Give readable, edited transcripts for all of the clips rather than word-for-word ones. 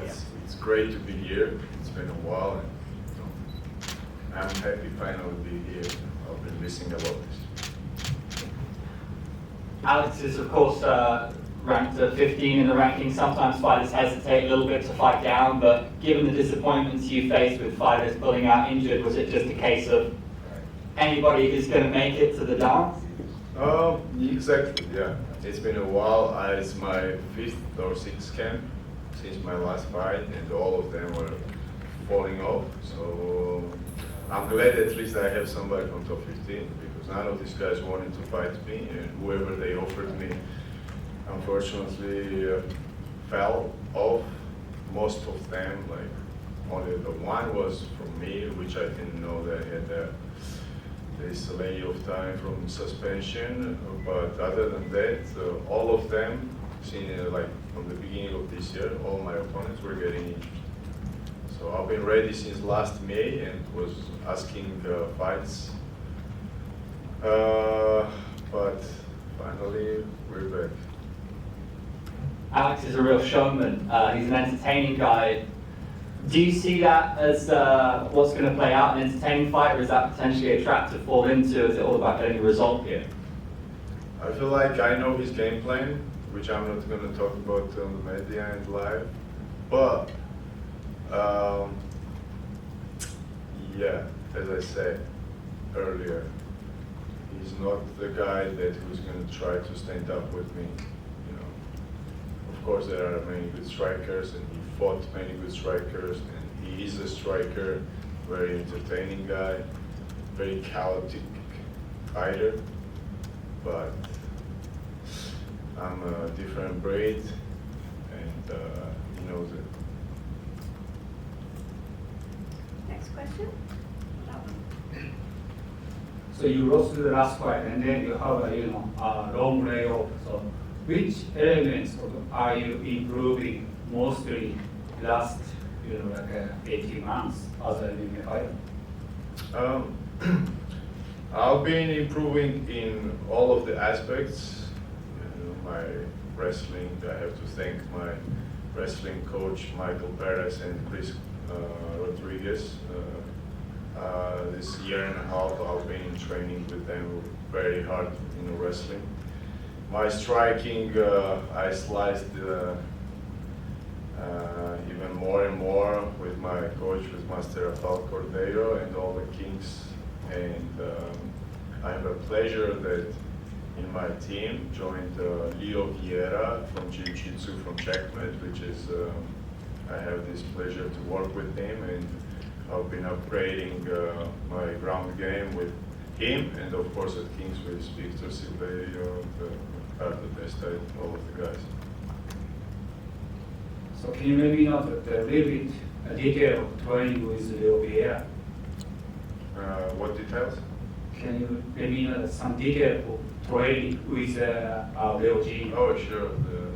it's great to be here. It's been a while, and I'm happy finally to be here. I've been missing a lot. Alex is, of course, ranked at 15 in the rankings. Sometimes fighters hesitate a little bit to fight down, but given the disappointments you faced with fighters pulling out injured, was it just a case of anybody who's going to make it to the dance? Exactly, yeah. It's been a while. It's my 5th or 6th camp since my last fight, and all of them were falling off. So I'm glad at least I have somebody from top 15, because none of these guys wanted to fight me, and whoever they offered me, unfortunately, fell off. Most of them, like only the one was from me, which I didn't know that I had this layoff time from suspension. But other than that, all of them, like from the beginning of this year, all my opponents were getting injured. So I've been ready since last May and was asking fights, but finally we're back. Alex is a real showman. He's an entertaining guy. Do you see that as what's going to play out, an entertaining fight, or is that potentially a trap to fall into? Is it all about getting a result here? I feel like I know his game plan, which I'm not going to talk about on the media and live, but yeah, as I said earlier, he's not the guy who's going to try to stand up with me. You know, of course there are many good strikers, and he fought many good strikers, and he is a striker, very entertaining guy, very chaotic fighter. But I'm a different breed, and he knows it. Next question. So you lost the last fight, and then you have a long layoff. So which elements are you improving mostly last 18 months as a MMA fighter? I've been improving in all of the aspects. My wrestling, I have to thank my wrestling coach Michael Perez and Chris Rodriguez. This year and a half I've been training with them very hard in wrestling. My striking, I sliced even more and more with my coach, with Master Rafael Cordeiro and all the kings. And I have a pleasure that in my team joined Leo Vieira from Jiu-Jitsu from Checkmate, which is, I have this pleasure to work with him, and I've been upgrading my ground game with him, and of course at Kings with Victor Silverio, are the best at all of the guys. So can you maybe a little bit detail of training with Leo Vieira? What details? Can you maybe some detail of training with Leo G? Oh, sure.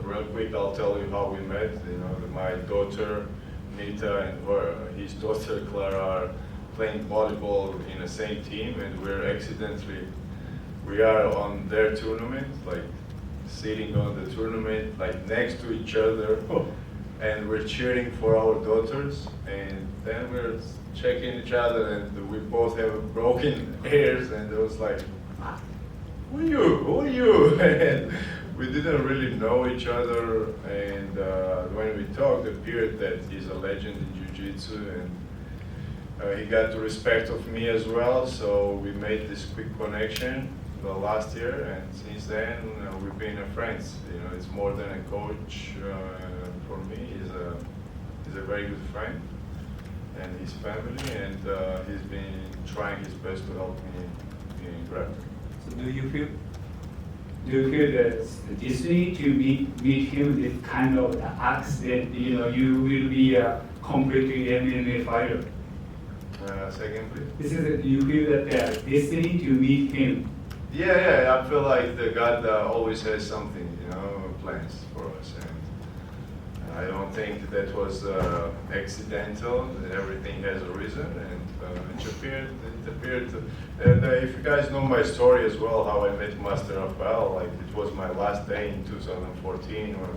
Real quick, I'll tell you how we met. My daughter Nita and his daughter Clara are playing volleyball in the same team, and we are on their tournament, like sitting on the tournament, like next to each other, and we're cheering for our daughters, and then we're checking each other, and we both have broken ears, and it was like, who are you? And we didn't really know each other, and when we talked, it appeared that he's a legend in Jiu-Jitsu, and he got the respect of me as well, so we made this quick connection the last year, and since then we've been friends. It's more than a coach for me. He's a very good friend, and his family, and he's been trying his best to help me in grappling. So do you feel that this need to meet him, this kind of accident, you will be a completely MMA fighter? Second, please. You feel that destiny to meet him? Yeah, I feel like God always has something, plans for us, and I don't think that was accidental. That everything has a reason, and it appeared. And if you guys know my story as well, how I met Master Rafael, like it was my last day in 2014 when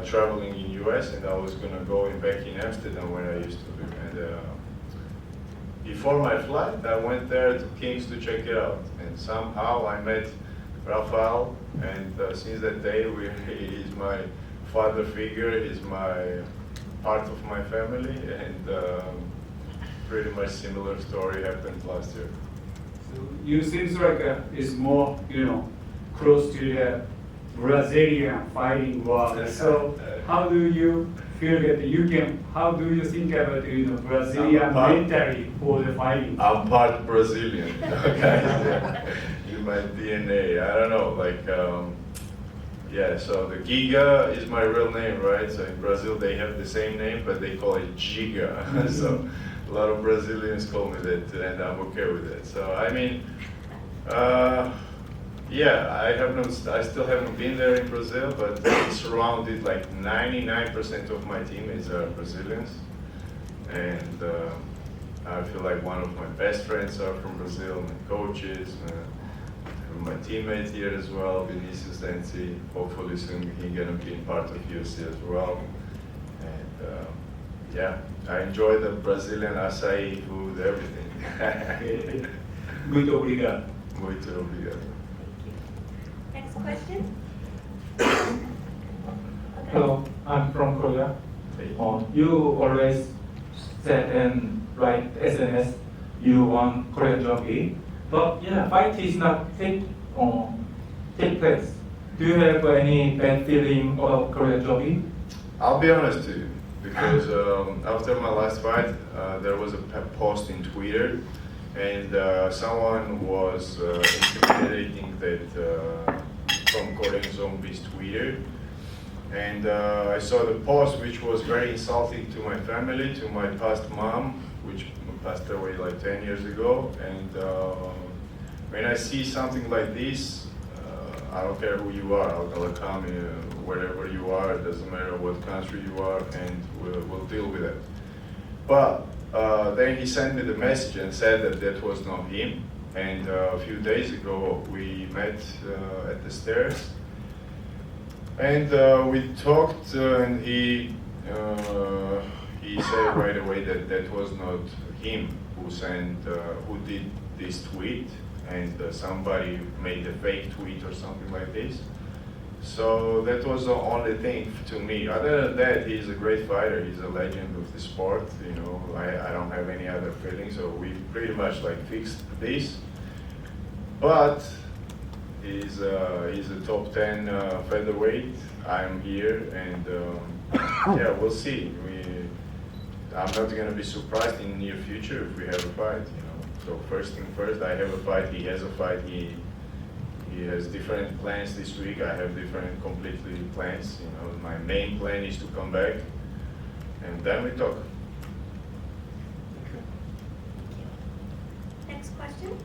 traveling in US, and I was gonna go back in Amsterdam where I used to live. And before my flight, I went there to Kings to check it out, and somehow I met Rafael, and since that day, he's my father figure. He's my part of my family, and pretty much similar story happened last year. So you seems like it's more, close to the Brazilian fighting world. So how do you feel that you can? How do you think about Brazilian mentally for the fighting? I'm part Brazilian, okay? In my DNA, I don't know, yeah, so the Giga is my real name, right? So in Brazil they have the same name, but they call it Giga. So a lot of Brazilians call me that, and I'm okay with it. So I mean, yeah, I still haven't been there in Brazil, but it's surrounded, like 99% of my teammates are Brazilians. And I feel like one of my best friends are from Brazil, my coaches, my teammates here as well, Vinicius Dancy. Hopefully soon he's gonna be part of UFC as well. And yeah, I enjoy the Brazilian açaí food, everything. Muito obrigado. Muito obrigado. Next question? Hello, I'm from Korea. Hey. You always said and write SMS you want Korean Zombie, but yeah, fight is not take place. Do you have any bad feeling about Korean Zombie? I'll be honest to you, because after my last fight, there was a post in Twitter, and someone was intimidating that from Korean Zombie's Twitter. And I saw the post, which was very insulting to my family, to my past mom, which passed away like 10 years ago. And when I see something like this, I don't care who you are, I'm gonna come wherever you are, it doesn't matter what country you are, and we'll deal with it. But then he sent me the message and said that that was not him. And a few days ago, we met at the stairs. And we talked, and he said right away that that was not him who did this tweet, and somebody made a fake tweet or something like this. So that was the only thing to me. Other than that, he's a great fighter. He's a legend of the sport. I don't have any other feelings. So we pretty much fixed this. But he's a top 10 featherweight. I'm here, and yeah, we'll see. I'm not going to be surprised in the near future if we have a fight. So first thing first, I have a fight. He has a fight. He has different plans this week. I have different completely plans. My main plan is to come back, and then we talk. Next question?